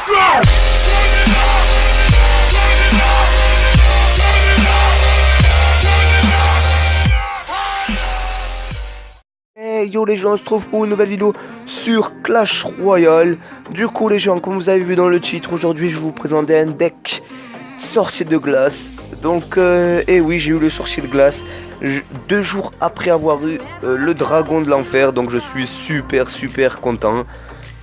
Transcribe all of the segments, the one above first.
Hey yo les gens, on se trouve pour une nouvelle vidéo sur Clash Royale. Du coup les gens, comme vous avez vu dans le titre, aujourd'hui je vais vous présenter un deck sorcier de glace. Donc et oui, j'ai eu le sorcier de glace 2 jours après avoir eu le dragon de l'enfer. Donc je suis super content.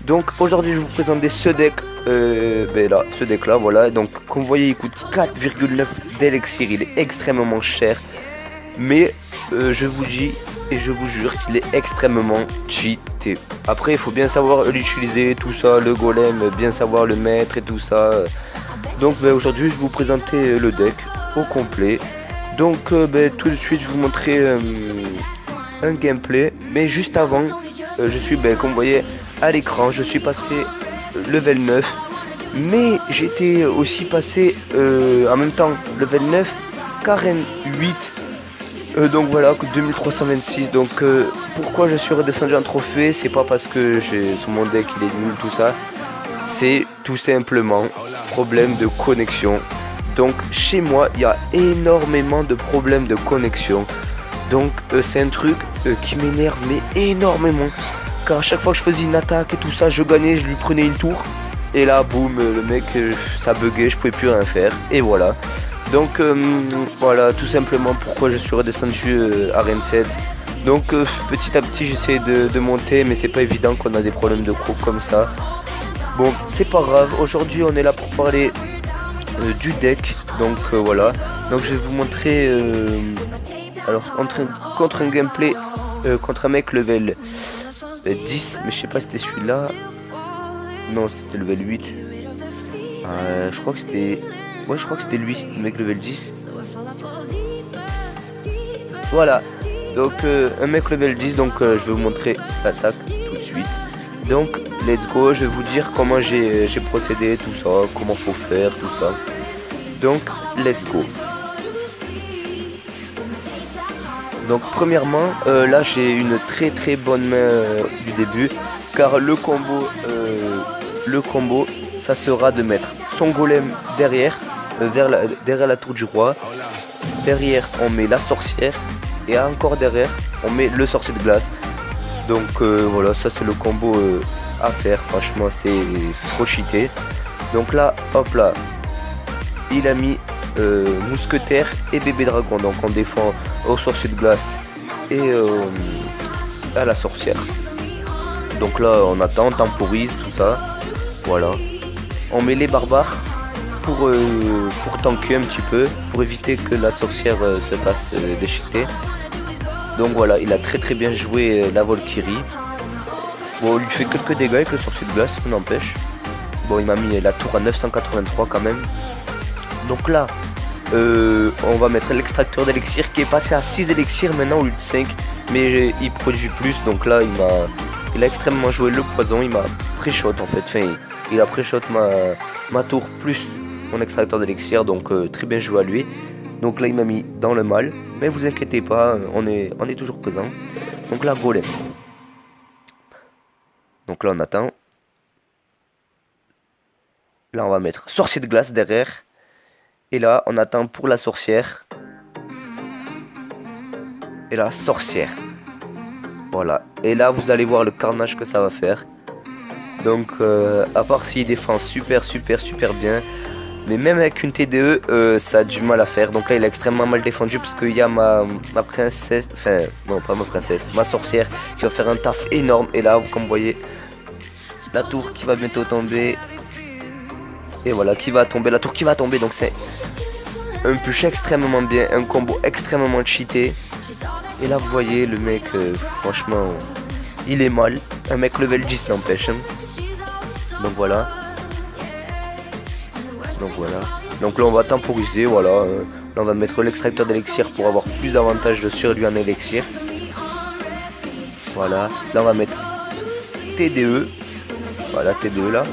Donc aujourd'hui je vais vous présenter ce deck, ce deck là, voilà. Donc comme vous voyez, il coûte 4,9 d'élixir, il est extrêmement cher. Mais je vous dis et je vous jure qu'il est extrêmement cheaté. Après il faut bien savoir l'utiliser, tout ça, le golem, bien savoir le mettre et tout ça. Donc aujourd'hui je vais vous présenter le deck au complet. Donc tout de suite je vais vous montrer un gameplay. Mais juste avant, je suis comme vous voyez à l'écran, je suis passé level 9. Mais j'étais aussi passé en même temps level 9 Karen 8. Donc voilà, 2326. Donc pourquoi je suis redescendu en trophée, c'est pas parce que sur mon deck il est nul tout ça, c'est tout simplement problème de connexion. Donc chez moi il y a énormément de problèmes de connexion. Donc c'est un truc qui m'énerve mais énormément, car à chaque fois que je faisais une attaque et tout ça, je gagnais, je lui prenais une tour et là boum, le mec ça buguait, je pouvais plus rien faire et voilà. Donc voilà tout simplement pourquoi je suis redescendu à Arène 7. Donc petit à petit j'essaie de monter, mais c'est pas évident qu'on a des problèmes de co comme ça. Bon, c'est pas grave, aujourd'hui on est là pour parler du deck. Donc voilà, donc je vais vous montrer alors contre un gameplay contre un mec level 10, mais je sais pas si c'était celui-là. Non, c'était level 8. Je crois que c'était... Ouais, je crois que c'était lui, le mec level 10. Voilà, donc un mec level 10, donc je vais vous montrer l'attaque tout de suite. Donc, let's go, je vais vous dire comment j'ai procédé, tout ça, comment faut faire, tout ça. Donc, let's go. Donc, premièrement, là j'ai une très bonne main du début, car le combo, ça sera de mettre son golem derrière, derrière la tour du roi. Derrière on met la sorcière et encore derrière on met le sorcier de glace. Donc voilà, ça c'est le combo à faire, franchement c'est trop cheaté. Donc là, hop là, il a mis mousquetaire et bébé dragon. Donc on défend au sorcier de glace et à la sorcière. Donc là on attend, on temporise tout ça. Voilà, on met les barbares pour tanker un petit peu, pour éviter que la sorcière se fasse déchiqueter. Donc voilà, il a très bien joué la Valkyrie. Bon, il lui fait quelques dégâts avec le sorcier de glace, on n'empêche. Bon, il m'a mis la tour à 983 quand même. Donc là, on va mettre l'extracteur d'élixir qui est passé à 6 élixirs maintenant au lieu de 5. Mais il produit plus, donc là il a extrêmement joué le poison, il m'a pré-shot en fait. Enfin, il a pré-shot ma tour plus mon extracteur d'élixir, donc très bien joué à lui. Donc là il m'a mis dans le mal, mais vous inquiétez pas, on est toujours présent. Donc là golem. Donc là on attend. Là on va mettre sorcier de glace derrière. Et là on attend pour la sorcière. Et la sorcière. Voilà. Et là vous allez voir le carnage que ça va faire. Donc à part s'il défend super bien, mais même avec une TDE ça a du mal à faire. Donc là il a extrêmement mal défendu parce qu'il y a ma princesse, enfin non pas ma princesse, ma sorcière qui va faire un taf énorme. Et là comme vous voyez la tour qui va bientôt tomber. Et voilà, qui va tomber, la tour qui va tomber. Donc c'est un push extrêmement bien, un combo extrêmement cheaté. Et là vous voyez le mec franchement il est mal. Un mec level 10 n'empêche. Donc voilà. Donc là on va temporiser, voilà. Là on va mettre l'extracteur d'élixir pour avoir plus d'avantages sur lui en élixir. Voilà. Là on va mettre TDE. Voilà, TDE là.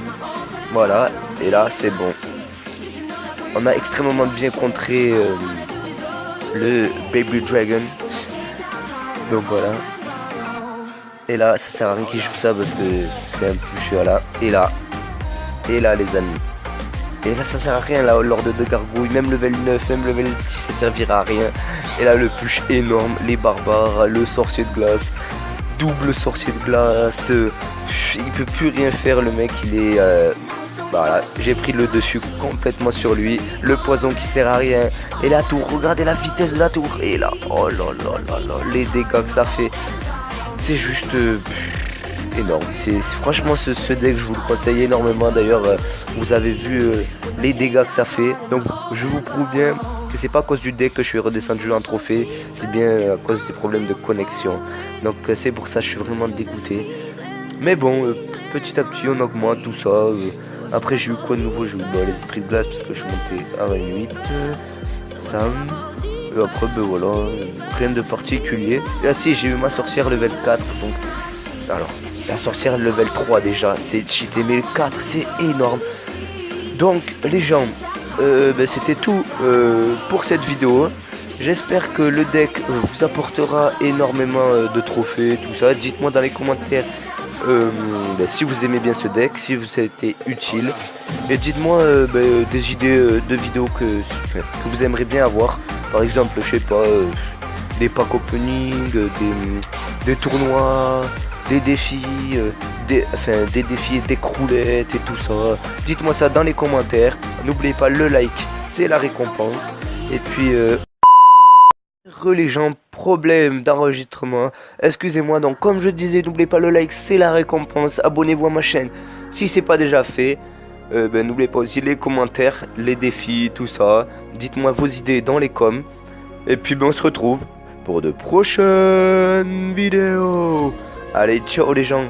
Voilà. Et là c'est bon. On a extrêmement bien contré le Baby Dragon. Donc voilà. Et là ça sert à rien qu'il joue ça parce que c'est un push, voilà. Et là Et là les amis. Et là ça sert à rien là, lors de gargouilles, même level 9, même level 10 ça servira à rien. Et là le push énorme, les barbares, le sorcier de glace, double sorcier de glace, il peut plus rien faire le mec, il est... voilà, j'ai pris le dessus complètement sur lui, le poison qui sert à rien, et la tour, regardez la vitesse de la tour, et là, oh là là là là, les dégâts que ça fait, c'est juste... énorme. Franchement ce deck je vous le conseille énormément. D'ailleurs vous avez vu les dégâts que ça fait. Donc je vous prouve bien que c'est pas à cause du deck que je suis redescendu en trophée, c'est bien à cause des problèmes de connexion. Donc c'est pour ça que je suis vraiment dégoûté. Mais bon, petit à petit on augmente tout ça. Après j'ai eu quoi de nouveau? J'ai eu les esprits de glace parce que je suis monté à 28. Sam. Et après ben voilà, rien de particulier. Et là si j'ai eu ma sorcière level 4. Donc alors la sorcière level 3 déjà, c'est cheaté, mais le 4 c'est énorme. Donc les gens, c'était tout pour cette vidéo. J'espère que le deck vous apportera énormément de trophées, tout ça. Dites-moi dans les commentaires si vous aimez bien ce deck, si vous ça a été utile. Et dites-moi des idées de vidéos que vous aimeriez bien avoir. Par exemple, je sais pas, des packs opening, des tournois, des défis, des défis d'écroulettes et tout ça. Dites-moi ça dans les commentaires. N'oubliez pas le like, c'est la récompense. Et puis les gens, problème d'enregistrement, excusez-moi. Donc comme je disais, n'oubliez pas le like, c'est la récompense. Abonnez-vous à ma chaîne si c'est pas déjà fait. N'oubliez pas aussi les commentaires, les défis, tout ça. Dites-moi vos idées dans les coms. Et puis on se retrouve pour de prochaines vidéos. Allez, ciao les gens.